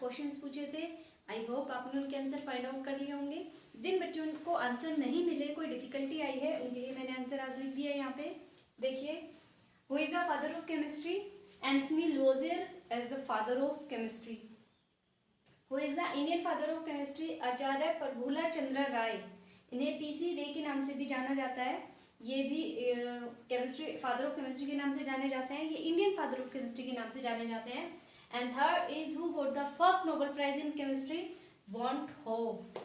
Questions पूछे थे। I hope आपने उनके आंसर फाइंड आउट कर लिए होंगे। जिन बच्चों को आंसर नहीं मिले, कोई डिफिकल्टी आई है, उनके लिए मैंने आंसर आज लिख दिया है यहाँ पे। देखिए, who is the father of chemistry? Antoine Lavoisier as the father of chemistry. Who is the Indian father of chemistry? Acharya Prafulla Chandra Ray. इन्हें पीसी रे के नाम से भी जाना जाता है। ये भी केमिस्ट्री फादर ऑफ केमिस्ट्री के नाम से जाने जाते हैं। ये इंडियन फादर ऑफ केमिस्ट्री के नाम से जाने जाते हैं। And third is who got the first Nobel prize in chemistry? Van't Hoff.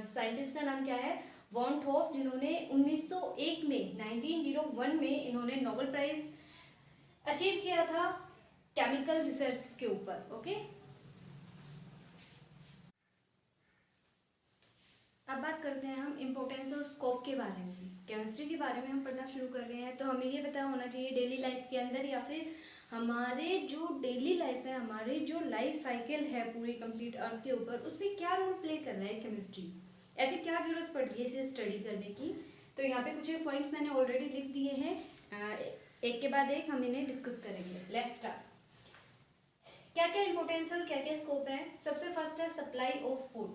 Scientist का नाम क्या है? वॉन होफ, जिन्होंने 1901 में 1901 में इन्होंने नोबेल प्राइज अचीव किया था केमिकल रिसर्च के ऊपर। ओके, अब बात करते हैं हम इम्पोर्टेंस और स्कोप के बारे में। केमिस्ट्री के बारे में हम पढ़ना शुरू कर रहे हैं तो हमें ये पता होना चाहिए डेली लाइफ के अंदर, या फिर हमारे जो डेली लाइफ है, हमारे जो लाइफ साइकिल है पूरी कंप्लीट अर्थ के ऊपर, उसमें क्या रोल प्ले कर रहा है केमिस्ट्री। ऐसी क्या जरूरत पड़ रही है इसे स्टडी करने की। तो यहाँ पे कुछ पॉइंट्स मैंने ऑलरेडी लिख दिए हैं, एक के बाद एक हम इन्हें डिस्कस करेंगे। Let's start. क्या क्या इंपॉर्टेंस है, क्या क्या स्कोप है। सबसे फर्स्ट है सप्लाई ऑफ फूड।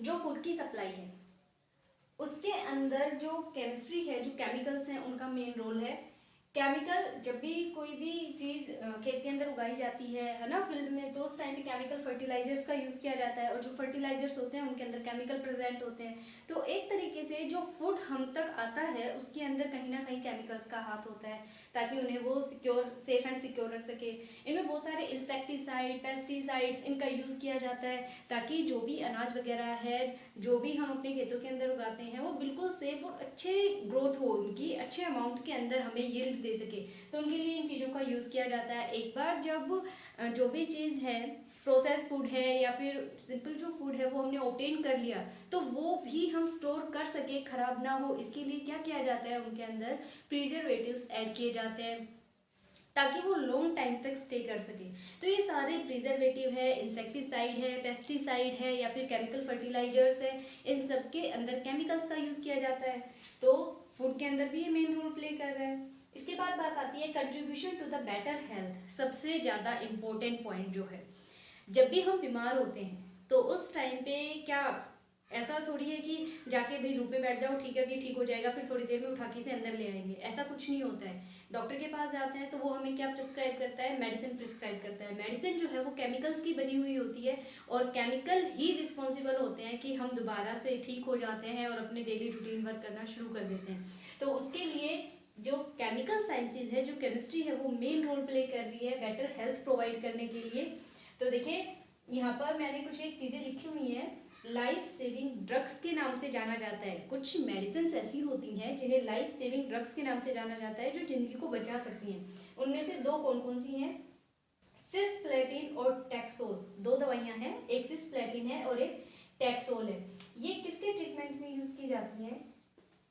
जो फूड की सप्लाई है उसके अंदर जो केमिस्ट्री है, जो केमिकल्स हैं, उनका मेन रोल है। केमिकल, जब भी कोई भी चीज़ खेत के अंदर उगाई जाती है ना, फील्ड में, तो उस टाइम पे केमिकल फर्टिलाइजर्स का यूज़ किया जाता है, और जो फर्टिलाइजर्स होते हैं उनके अंदर केमिकल प्रेजेंट होते हैं। तो एक तरीके से जो फूड हम तक आता है उसके अंदर कहीं ना कहीं केमिकल्स का हाथ होता है, ताकि उन्हें वो सिक्योर, सेफ एंड सिक्योर रख सके। इनमें बहुत सारे इंसेक्टिसाइड, पेस्टिसाइड्स, इनका यूज़ किया जाता है, ताकि जो भी अनाज वगैरह है, जो भी हम अपने खेतों के अंदर उगाते हैं, वो बिल्कुल सेफ और अच्छे ग्रोथ हो, उनकी अच्छे अमाउंट के अंदर हमें यील्ड दे सके। तो उनके लिए इन चीज़ों का यूज़ किया जाता है। एक बार जब जो भी चीज़ है, प्रोसेस फूड है या फिर सिंपल जो फूड है, वो हमने ऑब्टेन कर लिया, तो वो भी हम स्टोर कर सके, खराब ना हो, इसके लिए क्या किया जाता है, उनके अंदर प्रिजर्वेटिव्स ऐड किए जाते हैं, ताकि वो लॉन्ग टाइम तक स्टे कर सके। तो ये सारे प्रिजर्वेटिव है, इंसेक्टिसाइड है, पेस्टिसाइड है, या फिर केमिकल फर्टिलाइजर्स है, इन सब के अंदर केमिकल्स का यूज़ किया जाता है। तो फूड के अंदर भी ये मेन रोल प्ले कर रहा है। इसके बाद बात आती है contribution to the better health. सबसे ज़्यादा इम्पोर्टेंट पॉइंट जो है, जब भी हम बीमार होते हैं तो उस टाइम पे क्या, ऐसा थोड़ी है कि जाके भी धूप में बैठ जाओ, ठीक है अभी ठीक हो जाएगा, फिर थोड़ी देर में उठा के इसे अंदर ले आएंगे, ऐसा कुछ नहीं होता है। डॉक्टर के पास जाते हैं तो वो हमें क्या प्रिस्क्राइब करता है? मेडिसिन प्रिस्क्राइब करता है। मेडिसिन जो है वो केमिकल्स की बनी हुई होती है, और केमिकल ही रिस्पॉन्सिबल होते हैं कि हम दोबारा से ठीक हो जाते हैं और अपने डेली रूटीन वर्क करना शुरू कर देते हैं। तो उसके लिए जो केमिकल साइंसेज है, जो केमिस्ट्री है, वो मेन रोल प्ले कर रही है बेटर हेल्थ प्रोवाइड करने के लिए। तो देखिए, यहाँ पर मैंने कुछ एक चीज़ें लिखी हुई हैं। लाइफ सेविंग ड्रग्स के नाम से जाना जाता है। कुछ मेडिसिन ऐसी होती हैं जिन्हें लाइफ सेविंग ड्रग्स के नाम से जाना जाता है, जो जिंदगी को बचा सकती हैं। उनमें से दो कौन कौन सी हैं? सिस्प्लेटिन और टैक्सोल। दो दवाइयां हैं, एक सिस्प्लेटिन है और एक टैक्सोल है। ये किसके ट्रीटमेंट में यूज की जाती हैं?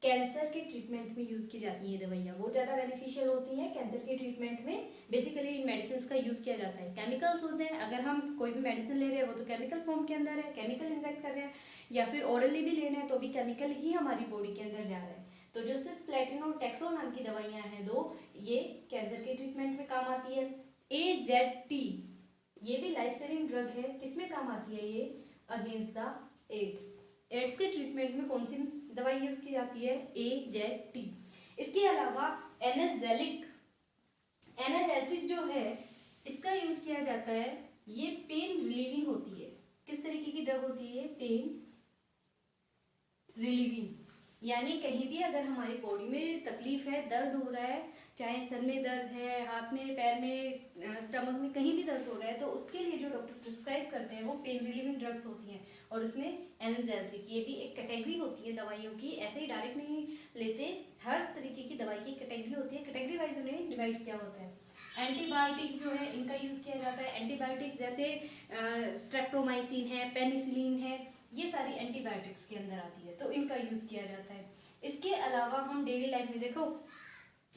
कैंसर के ट्रीटमेंट में यूज़ की जाती है दवाइयाँ, बहुत ज़्यादा बेनिफिशियल होती हैं कैंसर के ट्रीटमेंट में। बेसिकली इन मेडिसिन का यूज़ किया जाता है। केमिकल्स होते हैं, अगर हम कोई भी मेडिसिन ले रहे हैं वो तो केमिकल फॉर्म के अंदर है, केमिकल इंजेक्ट कर रहे हैं, या फिर ओरली भी ले रहे हैं तो भी केमिकल ही हमारी बॉडी के अंदर जा रहा है। तो जो सिस्प्लेटिन और टैक्सोल नाम की दवाइयाँ हैं दो, ये कैंसर के ट्रीटमेंट में काम आती है। AZT, ये भी लाइफ सेविंग ड्रग है। किसमें काम आती है ये? Against the AIDS. एड्स के ट्रीटमेंट में कौन सी दवाई यूज की जाती है? AZT। इसके अलावा एनाजेसिक जो है, इसका यूज किया जाता है। ये पेन रिलीविंग होती है। किस तरीके की ड्रग होती है? पेन रिलीविंग, यानी कहीं भी अगर हमारी बॉडी में तकलीफ है, दर्द हो रहा है, चाहे सर में दर्द है, हाथ में, पैर में, स्टमक में, कहीं भी दर्द हो रहा है, तो उसके लिए जो डॉक्टर प्रिस्क्राइब करते हैं वो पेन रिलीविंग ड्रग्स होती हैं। और उसमें एनाल्जेसिक, ये भी एक कैटेगरी होती है दवाइयों की, ऐसे ही डायरेक्ट नहीं लेते, हर तरीके की दवाई की कैटेगरी होती है, कैटेगरी वाइज उन्हें डिवाइड किया होता है। एंटीबायोटिक्स जो है, इनका यूज़ किया जाता है। एंटीबायोटिक्स जैसे स्ट्रेप्टोमाइसिन है, पेनिसिलिन है, ये सारी एंटीबायोटिक्स के अंदर आती है, तो इनका यूज़ किया जाता है। इसके अलावा हम डेली लाइफ में देखो,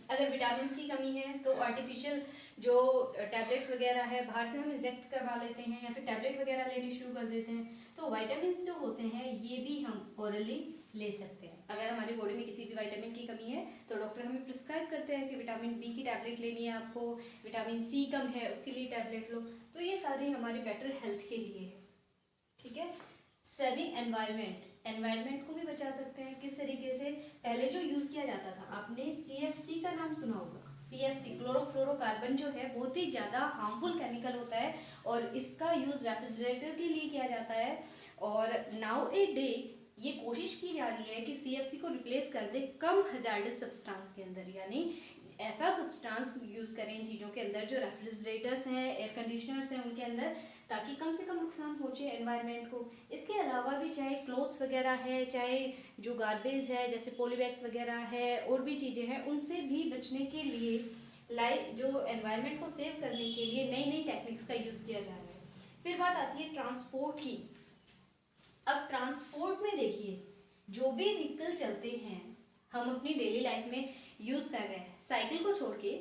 अगर विटामिन की कमी है तो आर्टिफिशियल जो टैबलेट्स वगैरह है बाहर से हम इंजेक्ट करवा लेते हैं, या फिर टैबलेट वगैरह लेनी शुरू कर देते हैं। तो विटामिन जो होते हैं ये भी हम ओरली ले सकते हैं। अगर हमारी बॉडी में किसी भी विटामिन की कमी है तो डॉक्टर हमें प्रिस्क्राइब करते हैं कि विटामिन बी की टैबलेट लेनी है आपको, विटामिन सी कम है उसके लिए टैबलेट लो। तो ये सारी हमारी बेटर हेल्थ के लिए है, ठीक है। सेविंग एनवायरनमेंट को भी बचा सकते हैं। किस तरीके से? पहले जो यूज़ किया जाता था, आपने CFC का नाम सुना होगा। CFC क्लोरोफ्लोरोकार्बन जो है बहुत ही ज़्यादा हार्मफुल केमिकल होता है और इसका यूज़ रेफ्रिजरेटर के लिए किया जाता है। और नाउ ए डे ये कोशिश की जा रही है कि CFC को रिप्लेस कर दे कम हजार्डस सब्सटेंस के अंदर, यानी ऐसा सब्सटेंस यूज़ करें इन चीज़ों के अंदर जो रेफ्रिजरेटर्स हैं, एयर कंडीशनर्स हैं उनके अंदर, ताकि कम से कम नुकसान पहुँचे एनवायरनमेंट को। इसके अलावा भी चाहे क्लोथ्स वगैरह है, चाहे जो गार्बेज है जैसे पॉलीबैग्स वगैरह है और भी चीज़ें हैं, उनसे भी बचने के लिए जो एनवायरनमेंट को सेव करने के लिए नई नई टेक्निक्स का यूज़ किया जा रहा है। फिर बात आती है ट्रांसपोर्ट की। अब ट्रांसपोर्ट में देखिए, जो भी व्हीकल चलते हैं हम अपनी डेली लाइफ में यूज़ कर रहे हैं, साइकिल को छोड़ के,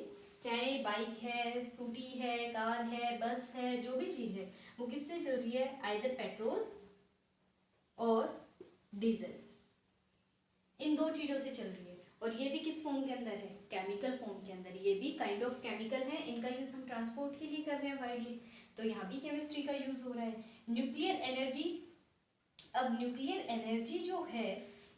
चाहे बाइक है, स्कूटी है, कार है, बस है, जो भी चीज़ है वो किससे चल रही है? आइदर पेट्रोल और डीजल, इन दो चीज़ों से चल रही है। और ये भी किस फॉर्म के अंदर है? केमिकल फॉर्म के अंदर। ये भी काइंड ऑफ केमिकल है, इनका यूज़ हम ट्रांसपोर्ट के लिए कर रहे हैं वाइडली, तो यहाँ भी केमिस्ट्री का यूज़ हो रहा है। Nuclear energy. अब न्यूक्लियर एनर्जी जो है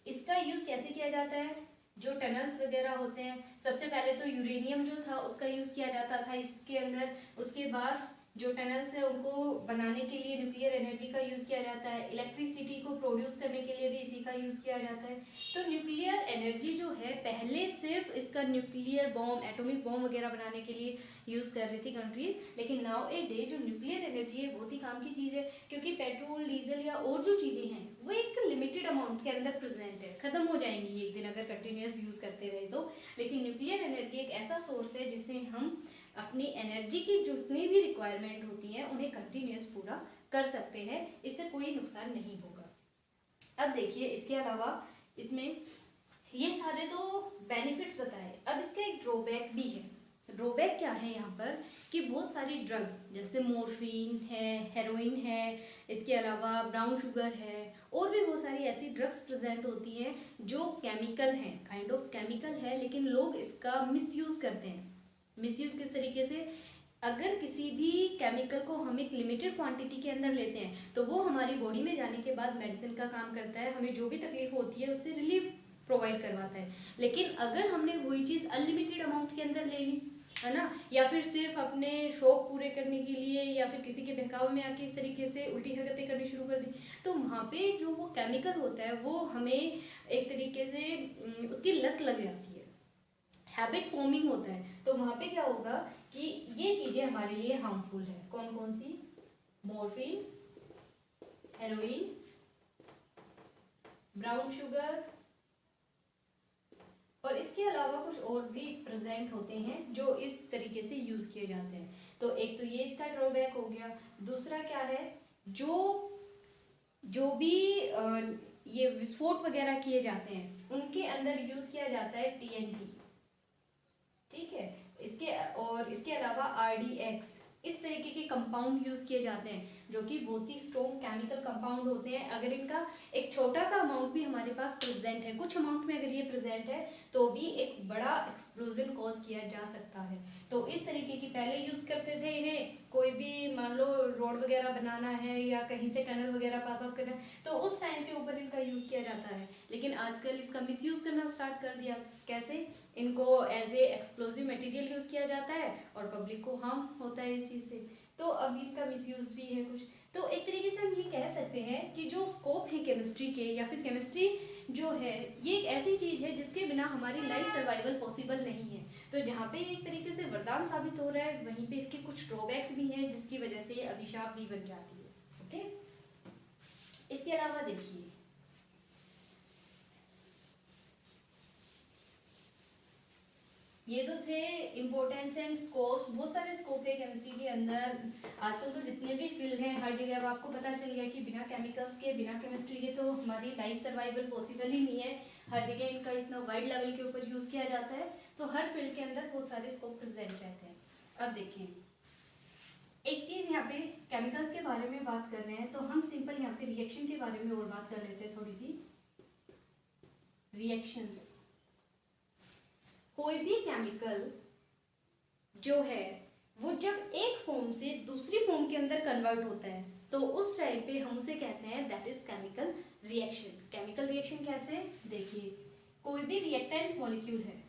इसका यूज़ कैसे किया जाता है? जो टनल्स वगैरह होते हैं, सबसे पहले तो यूरेनियम जो था उसका यूज़ किया जाता था इसके अंदर, उसके बाद जो टनल्स है उनको बनाने के लिए न्यूक्लियर एनर्जी का यूज़ किया जाता है, इलेक्ट्रिसिटी को प्रोड्यूस करने के लिए भी इसी का यूज़ किया जाता है। तो न्यूक्लियर एनर्जी जो है पहले सिर्फ इसका न्यूक्लियर बॉम्ब, एटॉमिक बॉम्ब वगैरह बनाने के लिए यूज़ कर रही थी कंट्रीज, लेकिन नाउ ए डे जो न्यूक्लियर एनर्जी है बहुत ही काम की चीज़ है, क्योंकि पेट्रोल, डीजल या और जो चीज़ें हैं वो एक लिमिटेड अमाउंट के अंदर प्रेजेंट है, खत्म हो जाएंगी एक दिन अगर कंटिन्यूस यूज़ करते रहे तो। लेकिन न्यूक्लियर एनर्जी एक ऐसा सोर्स है जिससे हम अपनी एनर्जी की जितनी भी रिक्वायरमेंट होती है उन्हें कंटिन्यूस पूरा कर सकते हैं, इससे कोई नुकसान नहीं होगा। अब देखिए, इसके अलावा इसमें ये सारे तो बेनिफिट्स बताए, अब इसका एक ड्रॉबैक भी है। ड्रॉबैक क्या है यहाँ पर कि बहुत सारी ड्रग जैसे मॉर्फिन है, हेरोइन है, इसके अलावा ब्राउन शुगर है, और भी बहुत सारी ऐसी ड्रग्स प्रेजेंट होती हैं जो केमिकल हैं, काइंड ऑफ केमिकल है, लेकिन लोग इसका मिसयूज़ करते हैं। मिसयूज़ किस तरीके से? अगर किसी भी केमिकल को हम एक लिमिटेड क्वांटिटी के अंदर लेते हैं तो वो हमारी बॉडी में जाने के बाद मेडिसिन का काम करता है, हमें जो भी तकलीफ होती है उससे रिलीफ प्रोवाइड करवाता है। लेकिन अगर हमने वही चीज़ अनलिमिटेड अमाउंट के अंदर ले ली, है ना, या फिर सिर्फ अपने शौक पूरे करने के लिए या फिर किसी के बहकावे में आके इस तरीके से उल्टी हरकतें करनी शुरू कर दी, तो वहाँ पे जो वो केमिकल होता है वो हमें एक तरीके से उसकी लत लग जाती है, हैबिट फॉर्मिंग होता है। तो वहाँ पे क्या होगा कि ये चीज़ें हमारे लिए हार्मफुल है। कौन कौन सी? मॉर्फिन, हेरोइन, ब्राउन शुगर, और इसके अलावा कुछ और भी प्रेजेंट होते हैं जो इस तरीके से यूज़ किए जाते हैं। तो एक तो ये इसका ड्रॉबैक हो गया। दूसरा क्या है, जो भी ये विस्फोट वगैरह किए जाते हैं उनके अंदर यूज़ किया जाता है TNT, ठीक है। इसके अलावा RDX, इस तरीके के कंपाउंड यूज़ किए जाते हैं जो कि बहुत ही स्ट्रॉन्ग केमिकल कंपाउंड होते हैं। अगर इनका एक छोटा सा अमाउंट भी हमारे पास प्रेजेंट है, कुछ अमाउंट में अगर ये प्रेजेंट है तो भी एक बड़ा एक्सप्लोजन कॉज किया जा सकता है। तो इस तरीके की पहले यूज़ करते थे इन्हें, कोई भी मान लो रोड वगैरह बनाना है या कहीं से टनल वगैरह पास आउट करना है तो उस टाइम के ऊपर इनका यूज़ किया जाता है। लेकिन आजकल इसका मिसयूज़ करना स्टार्ट कर दिया। कैसे? इनको as a explosive material use किया जाता है और पब्लिक को हार्म होता है इस चीज़ से, तो अब इसका मिसयूज़ भी है कुछ। तो एक तरीके से हम ये कह सकते हैं कि जो स्कोप है केमिस्ट्री के, या फिर केमिस्ट्री जो है ये एक ऐसी चीज़ है जिसके बिना हमारी लाइफ सर्वाइवल पॉसिबल नहीं है। तो जहाँ पे एक तरीके से वरदान साबित हो रहा है, वहीं पे इसके कुछ ड्रॉबैक्स भी हैं जिसकी वजह से ये अभिशाप भी बन जाती है। ओके, इसके अलावा देखिए, ये तो थे इम्पोर्टेंस एंड स्कोप। बहुत सारे स्कोप है केमिस्ट्री के अंदर। आजकल तो जितने भी फील्ड हैं हर जगह अब आपको पता चल गया कि बिना केमिकल्स के, बिना केमिस्ट्री के तो हमारी लाइफ सर्वाइवल पॉसिबल ही नहीं है। हर जगह इनका इतना वाइड लेवल के ऊपर यूज़ किया जाता है, तो हर फील्ड के अंदर बहुत सारे स्कोप प्रेजेंट रहते हैं। अब देखिए, एक चीज़ यहाँ पे केमिकल्स के बारे में बात कर रहे हैं तो हम सिंपल यहाँ पे रिएक्शन के बारे में और बात कर लेते हैं थोड़ी सी। रिएक्शंस। कोई भी केमिकल जो है वो जब एक फॉर्म से दूसरी फॉर्म के अंदर कन्वर्ट होता है तो उस टाइम पे हम उसे कहते हैं that is chemical reaction. Chemical reaction कैसे, देखिए कोई भी रिएक्टेंट मॉलिक्यूल है,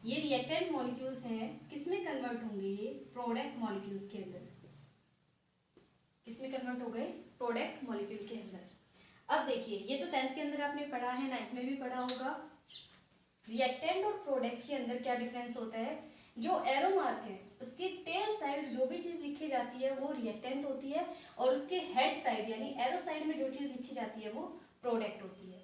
ये रिएक्टेंट मॉलिक्यूल्स हैं, किसमें कन्वर्ट होंगे, ये प्रोडक्ट मॉलिक्यूल्स के अंदर। किसमें कन्वर्ट हो गए, प्रोडक्ट मॉलिक्यूल के अंदर। अब देखिए ये तो 10th के अंदर आपने पढ़ा है, 9th में भी पढ़ा होगा। रिएक्टेंट और प्रोडक्ट के अंदर क्या डिफरेंस होता है, जो एरो मार्क है उसकी टेल साइड जो भी चीज लिखी जाती है वो रिएक्टेंट होती है, और उसके हेड साइड यानी एरो साइड में जो चीज लिखी जाती है वो प्रोडक्ट होती है।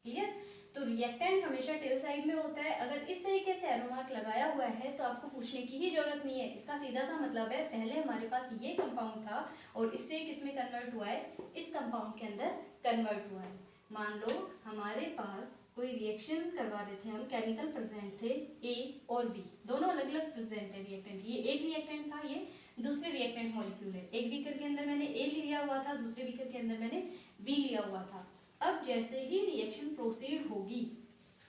क्लियर। तो रिएक्टेंट हमेशा टेल साइड में होता है। अगर इस तरीके से एरो मार्क लगाया हुआ है तो आपको पूछने की ही जरूरत नहीं है, इसका सीधा सा मतलब है पहले हमारे पास ये कंपाउंड था और इससे किसमें कन्वर्ट हुआ है, इस कंपाउंड के अंदर कन्वर्ट हुआ है। मान लो हमारे पास कोई रिएक्शन करवा रहे थे हम, केमिकल प्रेजेंट थे ए और बी, दोनों अलग अलग प्रेजेंट है रिएक्टेंट। ये एक रिएक्टेंट था, ये दूसरे रिएक्टेंट मॉलिक्यूल है। एक बीकर के अंदर मैंने ए लिया हुआ था, दूसरे बीकर के अंदर मैंने बी लिया हुआ था। अब जैसे ही रिएक्शन प्रोसीड होगी,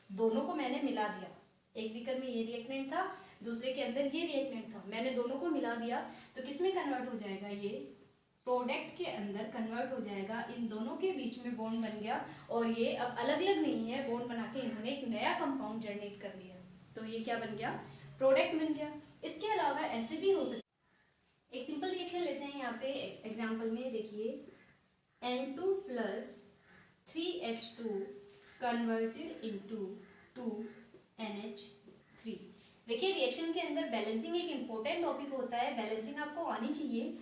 दोनों को मैंने मिला दिया, एक बीकर में ये रिएक्टेंट था, दूसरे के अंदर ये रिएक्टेंट था, मैंने दोनों को मिला दिया तो किसमें कन्वर्ट हो जाएगा, ये प्रोडक्ट के अंदर कन्वर्ट हो जाएगा। इन दोनों के बीच में बॉन्ड बन गया और ये अब अलग अलग नहीं है, बॉन्ड बना के इन्होंने एक नया कंपाउंड जनरेट कर लिया, तो ये क्या बन गया, प्रोडक्ट बन गया। इसके अलावा ऐसे भी हो सकता, एक सिंपल रिएक्शन लेते हैं यहाँ पे एग्जांपल में, देखिए N2 + 3H2 converted into 2NH3। देखिए रिएक्शन के अंदर बैलेंसिंग एक इंपॉर्टेंट टॉपिक होता है, बैलेंसिंग आपको आनी चाहिए।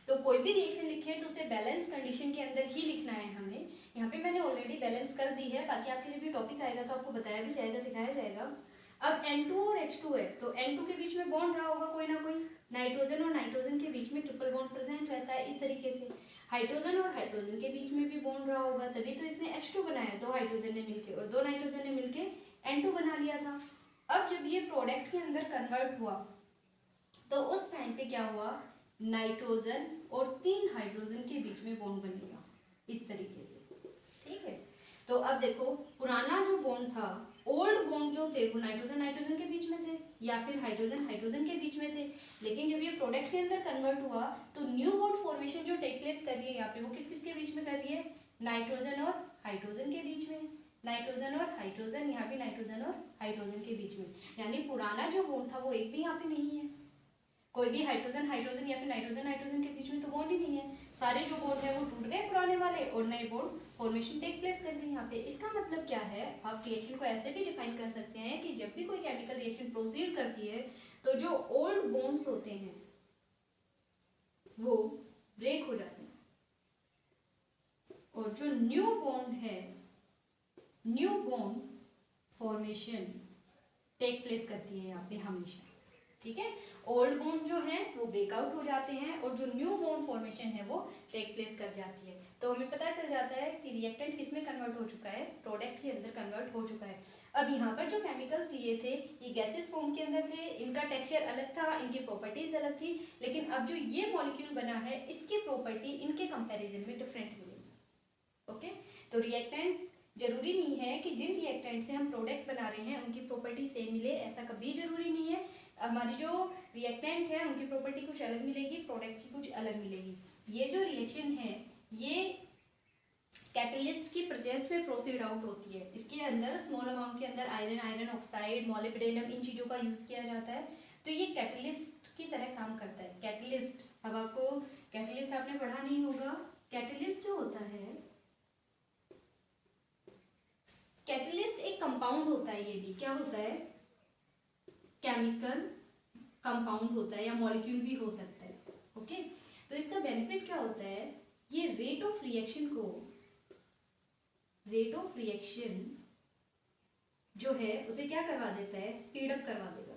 तो कोई भी रिएक्शन लिखे तो उसे बैलेंस कंडीशन के अंदर ही लिखना है हमें। यहाँ पे मैंने ऑलरेडी बैलेंस कर दी है, बाकी आपके जब भी टॉपिक आएगा तो आपको बताया भी जाएगा, सिखाया जाएगा। अब N2 और H2 है तो N2 के बीच में बॉन्ड रहा होगा कोई ना कोई, नाइट्रोजन और नाइट्रोजन के बीच में ट्रिपल बॉन्ड प्रेजेंट रहता है इस तरीके से। हाइड्रोजन और हाइड्रोजन के बीच में भी बॉन्ड रहा होगा, तभी तो इसने H2 बनाया, दो हाइड्रोजन ने मिलके और दो नाइट्रोजन ने मिलके N2 बना लिया था। अब जब ये प्रोडक्ट के अंदर कन्वर्ट हुआ तो उस टाइम पे क्या हुआ, नाइट्रोजन और 3 हाइड्रोजन के बीच में बॉन्ड बनेगा इस तरीके से। ठीक है, तो अब देखो पुराना जो बॉन्ड था, ओल्ड बॉन्ड जो थे वो नाइट्रोजन नाइट्रोजन के बीच में थे या फिर हाइड्रोजन हाइड्रोजन के बीच में थे, लेकिन जब ये प्रोडक्ट के अंदर कन्वर्ट हुआ तो न्यू बॉन्ड फॉर्मेशन जो टेक प्लेस कर रही है यहाँ पे वो किस किस के बीच में कर रही है, नाइट्रोजन और हाइड्रोजन के बीच में, नाइट्रोजन और हाइड्रोजन, यहाँ भी नाइट्रोजन और हाइड्रोजन के बीच में। यानी पुराना जो बॉन्ड था वो एक भी यहाँ पे नहीं है, कोई भी हाइड्रोजन हाइड्रोजन या फिर नाइट्रोजन नाइट्रोजन के बीच में तो बॉन्ड ही नहीं है, सारे जो बॉन्ड है वो टूट गए पुराने वाले और नए बॉन्ड फॉर्मेशन टेक प्लेस कर गई यहाँ पे। इसका मतलब क्या है, आप रिएक्शन को ऐसे भी डिफाइन कर सकते हैं कि जब भी कोई केमिकल रिएक्शन प्रोसीड करती है तो जो ओल्ड बॉन्ड्स होते हैं वो ब्रेक हो जाते हैं और जो न्यू बॉन्ड है, new bond formation take place करती है यहाँ पे हमेशा। ठीक है, ओल्ड बॉन्ड जो है वो ब्रेकआउट हो जाते हैं और जो न्यू बॉन्ड फॉर्मेशन है वो टेक प्लेस कर जाती है। तो हमें पता चल जाता है कि रिएक्टेंट किसमें कन्वर्ट हो चुका है, प्रोडक्ट के अंदर कन्वर्ट हो चुका है। अब यहाँ पर जो केमिकल्स लिए थे ये गैसेस फॉर्म के अंदर थे, इनका टेक्सचर अलग था, इनकी प्रॉपर्टीज अलग थी, लेकिन अब जो ये मॉलिक्यूल बना है इसकी प्रॉपर्टी इनके कंपेरिजन में डिफरेंट मिलेगी। ओके, तो रिएक्टेंट जरूरी नहीं है कि जिन रिएक्टेंट से हम प्रोडक्ट बना रहे हैं उनकी प्रॉपर्टी सेम मिले, ऐसा कभी जरूरी नहीं है। हमारी जो रिएक्टेंट है उनकी प्रॉपर्टी कुछ अलग मिलेगी, प्रोडक्ट की कुछ अलग मिलेगी। ये जो रिएक्शन है ये कैटलिस्ट की प्रेजेंस में प्रोसीड आउट होती है, इसके अंदर स्मॉल अमाउंट के अंदर आयरन, आयरन ऑक्साइड, मॉलिब्डेनम, इन चीज़ों का यूज़ किया जाता है, तो ये कैटलिस्ट की तरह काम करता है। कैटलिस्ट, अब आपको कैटलिस्ट आपने पढ़ा नहीं होगा, कैटलिस्ट जो होता है, कैटलिस्ट एक कंपाउंड होता है, ये भी क्या होता है, केमिकल कंपाउंड होता है या मॉलिक्यूल भी हो सकता है। ओके, तो इसका बेनिफिट क्या होता है, ये रेट ऑफ रिएक्शन को, रेट ऑफ रिएक्शन जो है उसे क्या करवा देता है, स्पीड अप करवा देगा।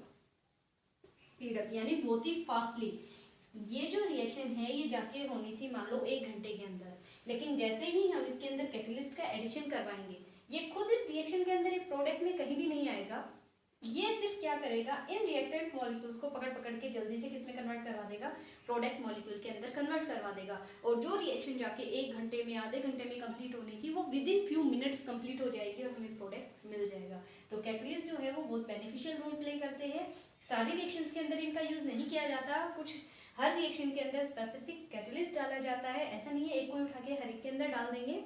स्पीड अप यानी बहुत ही फास्टली। ये जो रिएक्शन है ये जाके होनी थी मान लो 1 घंटे के अंदर, लेकिन जैसे ही हम इसके अंदर कैटलिस्ट का एडिशन करवाएंगे ये खुद इस रिएक्शन के अंदर एक प्रोडक्ट में कहीं भी नहीं आएगा, ये सिर्फ क्या करेगा, इन रिएक्टेंट मॉलिक्यूल्स को पकड़ पकड़ के जल्दी से किसमें कन्वर्ट करवा देगा, प्रोडक्ट मॉलिक्यूल के अंदर कन्वर्ट करवा देगा। और जो रिएक्शन जाके 1 घंटे में, आधे घंटे में कंप्लीट होनी थी, वो with in few minutes complete हो जाएगी और हमें प्रोडक्ट मिल जाएगा। तो कैटलिस्ट जो है वो बहुत बेनिफिशियल रोल प्ले करते हैं। सारी रिएक्शंस के अंदर इनका यूज नहीं किया जाता, कुछ हर रिएक्शन के अंदर स्पेसिफिक कैटलिस्ट डाला जाता है। ऐसा नहीं है एक कोई उठा के हर एक के अंदर डाल देंगे।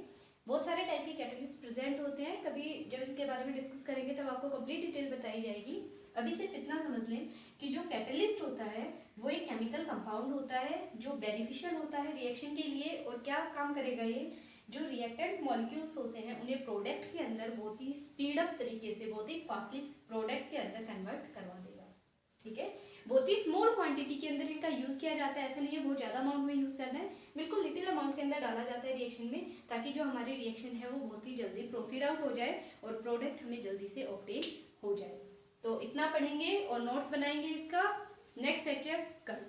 बहुत सारे टाइप के कैटलिस्ट प्रेजेंट होते हैं, कभी जब इसके बारे में डिस्कस करेंगे तब आपको कंप्लीट डिटेल बताई जाएगी। अभी सिर्फ इतना समझ लें कि जो कैटलिस्ट होता है वो एक केमिकल कंपाउंड होता है जो बेनिफिशियल होता है रिएक्शन के लिए। और क्या काम करेगा, ये जो रिएक्टेंट मॉलिक्यूल्स होते हैं उन्हें प्रोडक्ट के अंदर बहुत ही स्पीड अप तरीके से, बहुत ही फास्टली प्रोडक्ट के अंदर कन्वर्ट करवा देगा। ठीक है, बहुत ही स्मॉल क्वांटिटी के अंदर इनका यूज किया जाता है। ऐसा नहीं है बहुत ज्यादा अमाउंट में यूज करना है, बिल्कुल लिटिल अमाउंट के अंदर डाला जाता है रिएक्शन में, ताकि जो हमारी रिएक्शन है वो बहुत ही जल्दी प्रोसीड आउट हो जाए और प्रोडक्ट हमें जल्दी से ऑब्टेन हो जाए। तो इतना पढ़ेंगे और नोट्स बनाएंगे इसका नेक्स्ट लेक्चर कल।